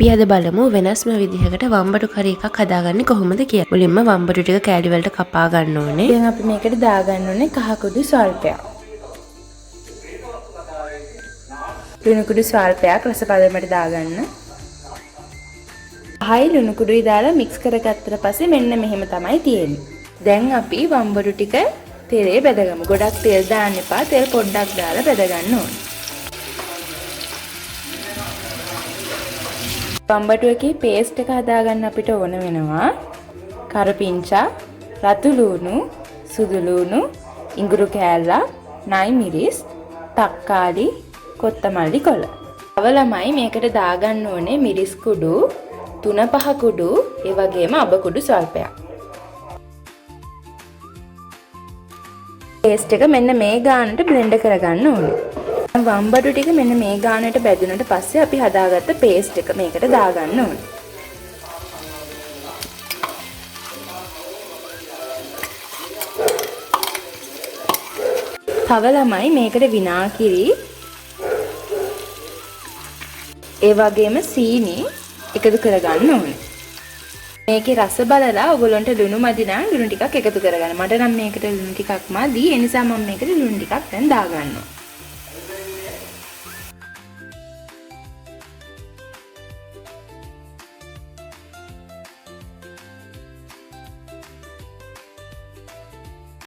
අපි අද බලමු වෙනස්ම විදිහකට වම්බටු කරි එකක් හදාගන්නේ කොහොමද කියලා. මුලින්ම වම්බටු ටික කෑලි වලට කපා ගන්න ඕනේ. දැන් අපි මේකට දාගන්න ඕනේ කහ කුඩු ස්වල්පයක්. ලුණු කුඩු ස්වල්පයක් රස පදමට දාගන්න. හයි ලුණු කුඩුයි දාලා මික්ස් කරගත්තට පස්සේ මෙන්න මෙහෙම තමයි තියෙන්නේ. දැන් අපි වම්බටු ටික තෙලේ බෙදගමු. ගොඩක් තෙල් දාන්න එපා. තෙල් පොඩ්ඩක් දාලා බෙද ගන්න ඕනේ. වම්බටු එකේ පේස්ට් එක හදාගන්න අපිට ඕන වෙනවා. කරපිංචා, රතු ලුණු, සුදු ලුණු, ඉඟුරු කෑල්ලක්, නයි මිරිස්, තක්කාලි, කොත්තමල්ලි කොළ. තව ළමයි මේකට දාගන්න ඕනේ මිරිස් කුඩු, 3-5 කුඩු, ඒ වගේම අබ කුඩු ස්වල්පයක්. පේස්ට් එක මෙන්න මේ ගානට බ්ලෙන්ඩ් කරගන්න ඕනේ. වම්බටු ටික මෙන්න මේ ගානට බැදුනට පස්සේ අපි හදාගත්ත පේස්ට් එක මේකට දාගන්න ඕනේ. තව ළමයි මේකට විනාගිරි ඒ වගේම සීනි එකතු කරගන්න ඕනේ. මේකේ රස බලලා ඔයගොල්ලන්ට ලුණු මදි නම් ලුණු ටිකක් එකතු කරගන්න. මට නම් මේකට ලුණු ටිකක් මදි. ඒ නිසා මම මේකට ලුණු ටිකක් දැන් දාගන්නවා.